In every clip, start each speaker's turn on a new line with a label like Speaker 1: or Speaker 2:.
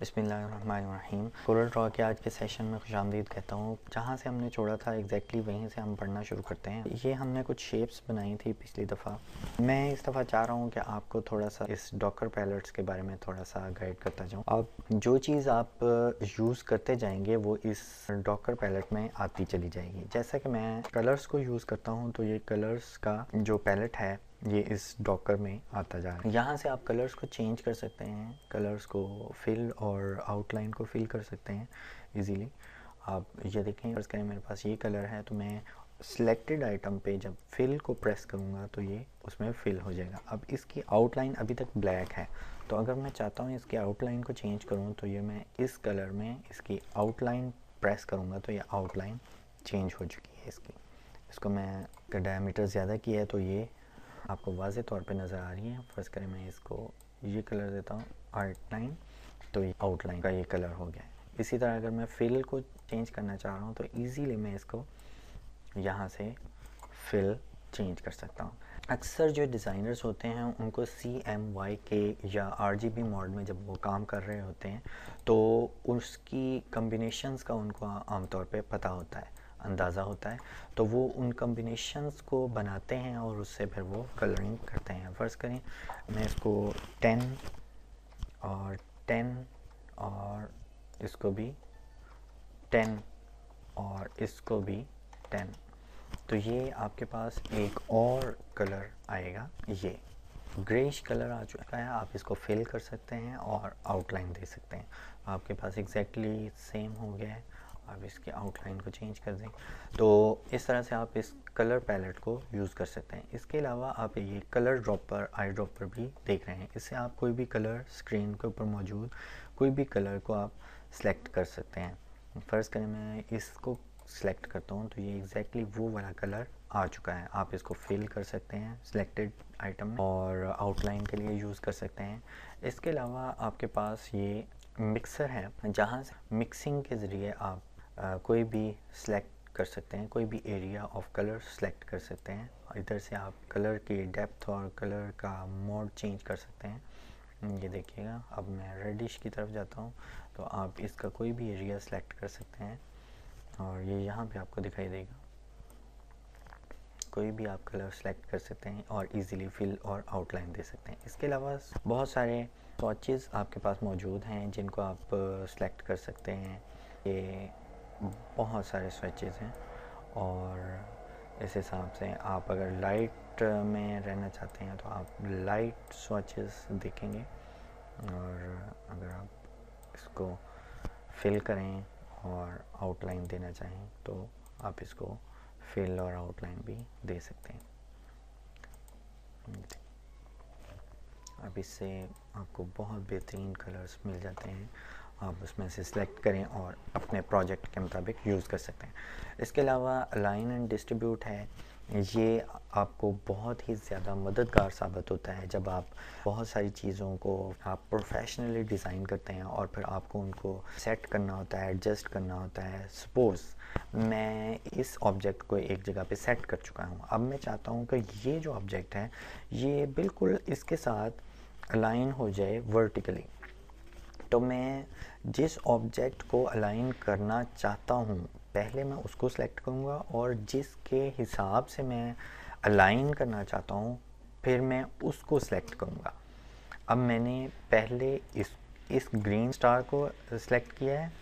Speaker 1: बिस्मिल्लाहिर्रहमानिर्रहीम। Corel Draw के आज के सेशन में खुशामदीद कहता हूँ। जहाँ से हमने छोड़ा था एग्जैक्टली वहीं से हम पढ़ना शुरू करते हैं। ये हमने कुछ शेप्स बनाई थी पिछली दफ़ा। मैं इस दफ़ा चाह रहा हूँ कि आपको थोड़ा सा इस डॉकर पैलेट्स के बारे में थोड़ा सा गाइड करता जाऊँ। अब जो चीज़ आप यूज़ करते जाएंगे वो इस डॉकर पैलेट में आती चली जाएगी। जैसा कि मैं कलर्स को यूज़ करता हूँ तो ये कलर्स का जो पैलेट है ये इस डॉकर में आता जा रहा है। यहाँ से आप कलर्स को चेंज कर सकते हैं, कलर्स को फिल और आउटलाइन को फिल कर सकते हैं इजीली। आप ये देखें, फर्ज करें मेरे पास ये कलर है तो मैं सिलेक्टेड आइटम पे जब फिल को प्रेस करूँगा तो ये उसमें फिल हो जाएगा। अब इसकी आउटलाइन अभी तक ब्लैक है तो अगर मैं चाहता हूँ इसकी आउटलाइन को चेंज करूँ तो ये मैं इस कलर में इसकी आउटलाइन प्रेस करूँगा तो ये आउटलाइन चेंज हो चुकी है इसकी। इसको मैं डायमीटर ज़्यादा किया है तो ये आपको वाज़े तौर पे नज़र आ रही है। फ़र्ज़ करें मैं इसको ये कलर देता हूँ आउटलाइन तो ये आउटलाइन का ये कलर हो गया है। इसी तरह अगर मैं फिल को चेंज करना चाह रहा हूँ तो इजीली मैं इसको यहाँ से फिल चेंज कर सकता हूँ। अक्सर जो डिज़ाइनर्स होते हैं उनको CMYK या RGB मोड में जब वो काम कर रहे होते हैं तो उसकी कम्बिनेशंस का उनको आमतौर पे पता होता है, अंदाज़ा होता है, तो वो उन कम्बिनेशंस को बनाते हैं और उससे फिर वो कलरिंग करते हैं। फ़र्ज़ करें मैं इसको 10 और 10 और इसको भी 10 और इसको भी 10, तो ये आपके पास एक और कलर आएगा, ये ग्रेइश कलर आ चुका है। आप इसको फिल कर सकते हैं और आउटलाइन दे सकते हैं। आपके पास एग्जैक्टली सेम हो गया है। आप इसकी आउटलाइन को चेंज कर दें तो इस तरह से आप इस कलर पैलेट को यूज़ कर सकते हैं। इसके अलावा आप ये कलर ड्रॉपर, आई ड्रॉपर भी देख रहे हैं। इससे आप कोई भी कलर स्क्रीन के ऊपर मौजूद कोई भी कलर को आप सेलेक्ट कर सकते हैं। फ़र्ज़ करें मैं इसको सेलेक्ट करता हूँ तो ये एग्जैक्टली वो वाला कलर आ चुका है। आप इसको फिल कर सकते हैं सिलेक्टेड आइटम में और आउटलाइन के लिए यूज़ कर सकते हैं। इसके अलावा आपके पास ये मिक्सर है जहाँ से मिक्सिंग के ज़रिए आप कोई भी सिलेक्ट कर सकते हैं, कोई भी एरिया ऑफ कलर सेलेक्ट कर सकते हैं। इधर से आप कलर की डेप्थ और कलर का मोड चेंज कर सकते हैं। ये देखिएगा, अब मैं रेडिश की तरफ जाता हूँ तो आप इसका कोई भी एरिया सेलेक्ट कर सकते हैं और ये यहाँ पे आपको दिखाई देगा। कोई भी आप कलर सेलेक्ट कर सकते हैं और इजीली फिल और आउटलाइन दे सकते हैं। इसके अलावा बहुत सारे स्वॉचेस आपके पास मौजूद हैं जिनको आप सेलेक्ट कर सकते हैं। ये बहुत सारे स्वॉचेस हैं और इस हिसाब से आप अगर लाइट में रहना चाहते हैं तो आप लाइट स्वॉचेस देखेंगे और अगर आप इसको फिल करें और आउटलाइन देना चाहें तो आप इसको फिल और आउटलाइन भी दे सकते हैं। अब इससे आपको बहुत बेहतरीन कलर्स मिल जाते हैं। आप उसमें से सिलेक्ट करें और अपने प्रोजेक्ट के मुताबिक यूज़ कर सकते हैं। इसके अलावा अलाइन एंड डिस्ट्रीब्यूट है, ये आपको बहुत ही ज़्यादा मददगार साबित होता है जब आप बहुत सारी चीज़ों को आप प्रोफेशनली डिज़ाइन करते हैं और फिर आपको उनको सेट करना होता है, एडजस्ट करना होता है। सपोज़ मैं इस ऑब्जेक्ट को एक जगह पे सेट कर चुका हूँ, अब मैं चाहता हूँ कि ये जो ऑब्जेक्ट है ये बिल्कुल इसके साथ अलाइन हो जाए वर्टिकली। तो मैं जिस ऑब्जेक्ट को अलाइन करना चाहता हूँ पहले मैं उसको सेलेक्ट करूँगा और जिसके हिसाब से मैं अलाइन करना चाहता हूँ फिर मैं उसको सेलेक्ट करूँगा। अब मैंने पहले इस ग्रीन स्टार को सेलेक्ट किया है।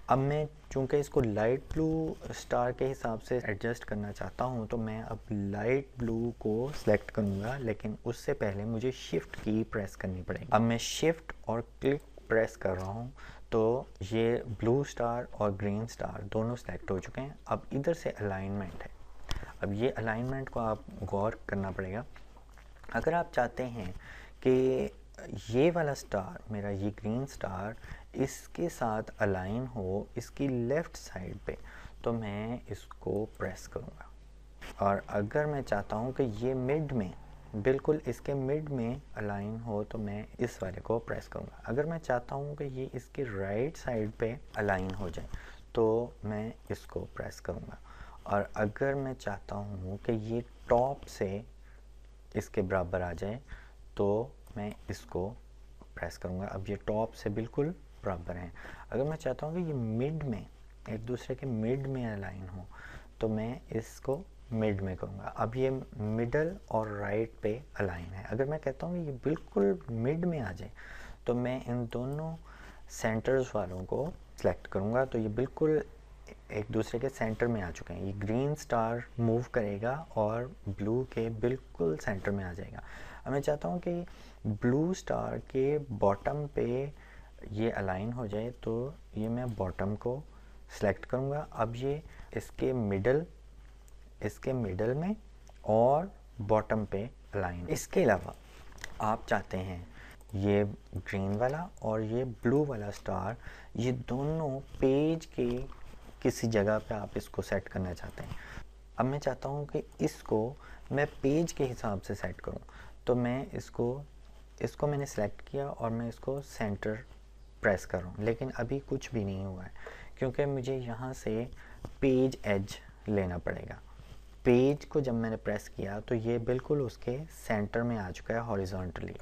Speaker 1: अब मैं चूँकि इसको लाइट ब्लू स्टार के हिसाब से एडजस्ट करना चाहता हूँ तो मैं अब लाइट ब्लू को सेलेक्ट करूँगा, लेकिन उससे पहले मुझे शिफ्ट की प्रेस करनी पड़ेगी। अब मैं शिफ्ट और क्लिक प्रेस कर रहा हूँ तो ये ब्लू स्टार और ग्रीन स्टार दोनों सेलेक्ट हो चुके हैं। अब इधर से अलाइनमेंट है। अब ये अलाइनमेंट को आप गौर करना पड़ेगा। अगर आप चाहते हैं कि ये वाला स्टार, मेरा ये ग्रीन स्टार इसके साथ अलाइन हो इसकी लेफ़्ट साइड पे, तो मैं इसको प्रेस करूँगा। और अगर मैं चाहता हूँ कि ये मिड में, बिल्कुल इसके मिड में अलाइन हो तो मैं इस वाले को प्रेस करूँगा। अगर मैं चाहता हूँ कि ये इसके राइट साइड पे अलाइन हो जाए तो मैं इसको प्रेस करूँगा। और अगर मैं चाहता हूँ कि ये टॉप से इसके बराबर आ जाए तो मैं इसको प्रेस करूँगा। अब ये टॉप से बिल्कुल बराबर हैं। अगर मैं चाहता हूँ कि ये मिड में, एक दूसरे के मिड में अलाइन हो, तो मैं इसको मिड में करूँगा। अब ये मिडल और राइट पे अलाइन है। अगर मैं कहता हूँ कि ये बिल्कुल मिड में आ जाए, तो मैं इन दोनों सेंटर्स वालों को सेलेक्ट करूँगा, तो ये बिल्कुल एक दूसरे के सेंटर में आ चुके हैं। ये ग्रीन स्टार मूव करेगा और ब्लू के बिल्कुल सेंटर में आ जाएगा। अब मैं चाहता हूँ कि ब्लू स्टार के बॉटम पे ये अलाइन हो जाए, तो ये मैं बॉटम को सेलेक्ट करूँगा। अब ये इसके मिडल में और बॉटम पे अलाइन। इसके अलावा आप चाहते हैं ये ग्रीन वाला और ये ब्लू वाला स्टार, ये दोनों पेज के किसी जगह पे आप इसको सेट करना चाहते हैं। अब मैं चाहता हूँ कि इसको मैं पेज के हिसाब से सेट करूँ, तो मैं इसको मैंने सेलेक्ट किया और मैं इसको सेंटर प्रेस कर रहा हूँ, लेकिन अभी कुछ भी नहीं हुआ है, क्योंकि मुझे यहाँ से पेज एज लेना पड़ेगा। पेज को जब मैंने प्रेस किया तो ये बिल्कुल उसके सेंटर में आ चुका है हॉरिजॉन्टली,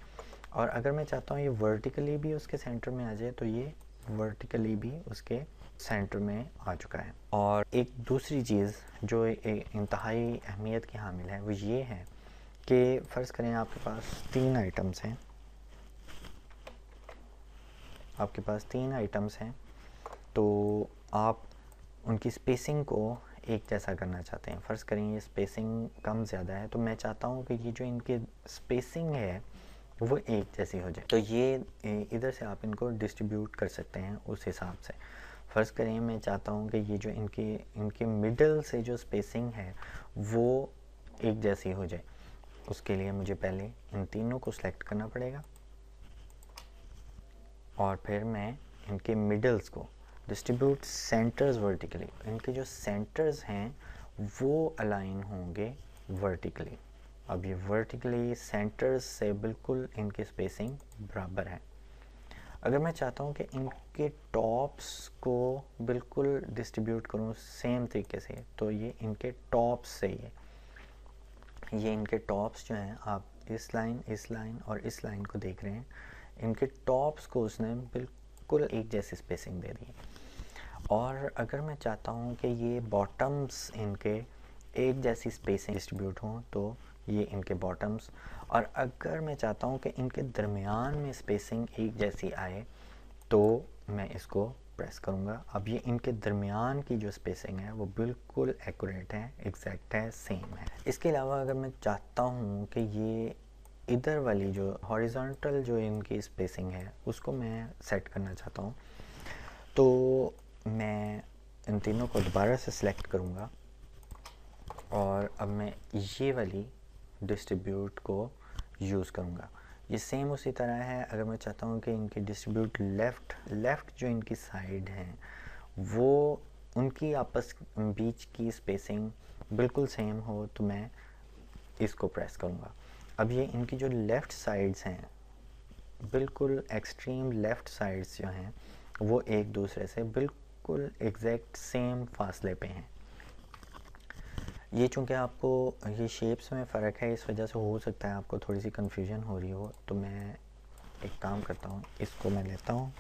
Speaker 1: और अगर मैं चाहता हूँ ये वर्टिकली भी उसके सेंटर में आ जाए, तो ये वर्टिकली भी उसके सेंटर में आ चुका है। और एक दूसरी चीज़ जो एक इंतहाई अहमियत की हामिल है, वो ये है कि फ़र्ज़ करें आपके पास तीन आइटम्स हैं, तो आप उनकी स्पेसिंग को एक जैसा करना चाहते हैं। फ़र्ज़ करें ये स्पेसिंग कम ज़्यादा है, तो मैं चाहता हूँ कि ये जो इनकी स्पेसिंग है वो एक जैसी हो जाए। तो ये इधर से आप इनको डिस्ट्रीब्यूट कर सकते हैं उस हिसाब से। फ़र्ज़ करें मैं चाहता हूँ कि ये जो इनके मिडल से जो स्पेसिंग है वो एक जैसी हो जाए। उसके लिए मुझे पहले इन तीनों को सिलेक्ट करना पड़ेगा, और फिर मैं इनके मिडल्स को डिस्ट्रीब्यूट सेंटर्स वर्टिकली, इनके जो सेंटर्स हैं वो अलाइन होंगे वर्टिकली। अब ये वर्टिकली सेंटर्स से बिल्कुल इनकी स्पेसिंग बराबर है। अगर मैं चाहता हूँ कि इनके टॉप्स को बिल्कुल डिस्ट्रीब्यूट करूँ सेम तरीके से, तो ये इनके टॉप्स से ये इनके टॉप्स जो हैं, आप इस लाइन और इस लाइन को देख रहे हैं, इनके टॉप्स को उसने बिल्कुल एक जैसी स्पेसिंग दे दी। और अगर मैं चाहता हूँ कि ये बॉटम्स इनके एक जैसी स्पेसिंग डिस्ट्रीब्यूट हों, तो ये इनके बॉटम्स, और अगर मैं चाहता हूँ कि इनके दरमियान में स्पेसिंग एक जैसी आए, तो मैं इसको प्रेस करूँगा। अब ये इनके दरमियान की जो स्पेसिंग है वो बिल्कुल एक्यूरेट है, एग्जैक्ट है, सेम है। इसके अलावा अगर मैं चाहता हूँ कि ये इधर वाली जो हॉरिजॉन्टल जो इनकी स्पेसिंग है उसको मैं सेट करना चाहता हूँ, तो मैं इन तीनों को दोबारा से सिलेक्ट करूँगा, और अब मैं ये वाली डिस्ट्रीब्यूट को यूज़ करूँगा। ये सेम उसी तरह है। अगर मैं चाहता हूँ कि इनकी डिस्ट्रीब्यूट लेफ़्ट जो इनकी साइड हैं वो उनकी आपस बीच की स्पेसिंग बिल्कुल सेम हो, तो मैं इसको प्रेस करूँगा। अब ये इनकी जो लेफ़्ट साइड्स हैं, बिल्कुल एक्सट्रीम लेफ़्ट साइड्स जो हैं वो एक दूसरे से बिल्कुल एग्जैक्ट सेम फासले पे हैं। ये चूँकि आपको ये शेप्स में फ़र्क है, इस वजह से हो सकता है आपको थोड़ी सी कन्फ्यूजन हो रही हो, तो मैं एक काम करता हूँ, इसको मैं लेता हूँ,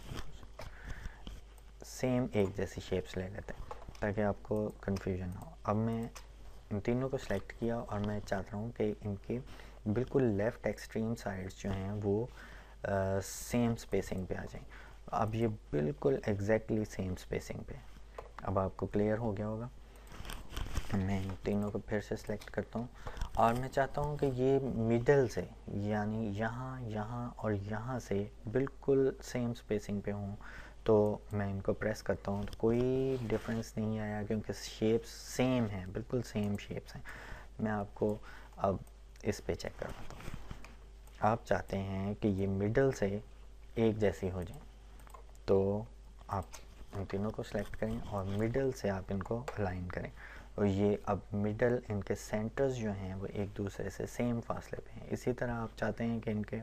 Speaker 1: सेम एक जैसी शेप्स ले लेते हैं ताकि आपको कन्फ्यूजन हो। अब मैं इन तीनों को सिलेक्ट किया और मैं चाहता हूँ कि इनकी बिल्कुल लेफ़्ट एक्सट्रीम साइड्स जो हैं वो सेम स्पेसिंग पे आ जाएं। अब ये बिल्कुल एग्जैक्टली सेम स्पेसिंग पे, अब आपको क्लियर हो गया होगा। मैं इन तीनों को फिर से सिलेक्ट करता हूँ, और मैं चाहता हूँ कि ये मिडल से, यानी यहाँ और यहाँ से बिल्कुल सेम स्पेसिंग पे हों, तो मैं इनको प्रेस करता हूँ, तो कोई डिफरेंस नहीं आया क्योंकि शेप्स सेम हैं, बिल्कुल सेम शेप्स हैं। मैं आपको अब इस पे चेक करवाता हूँ। आप चाहते हैं कि ये मिडल से एक जैसी हो जाए, तो आप इन तीनों को सिलेक्ट करें और मिडल से आप इनको अलाइन करें, और ये अब मिडल इनके सेंटर्स जो हैं वो एक दूसरे से सेम फासले पे हैं। इसी तरह आप चाहते हैं कि इनके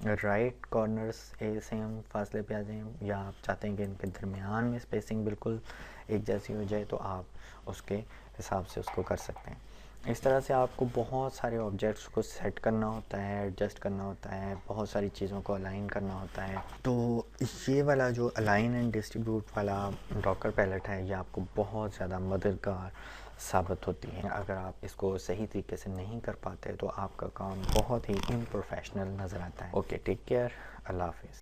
Speaker 1: राइट कॉर्नर्स सेम फासले पे आ जाएं, या आप चाहते हैं कि इनके दरमियान में स्पेसिंग बिल्कुल एक जैसी हो जाए, तो आप उसके हिसाब से उसको कर सकते हैं। इस तरह से आपको बहुत सारे ऑब्जेक्ट्स को सेट करना होता है, एडजस्ट करना होता है, बहुत सारी चीज़ों को अलाइन करना होता है। तो ये वाला जो अलाइन एंड डिस्ट्रीब्यूट वाला डॉकर पैलेट है, ये आपको बहुत ज़्यादा मददगार साबित होती है। अगर आप इसको सही तरीके से नहीं कर पाते तो आपका काम बहुत ही इम्प्रोफेशनल नज़र आता है। ओके, टेक केयर, अल्लाह हाफिज़।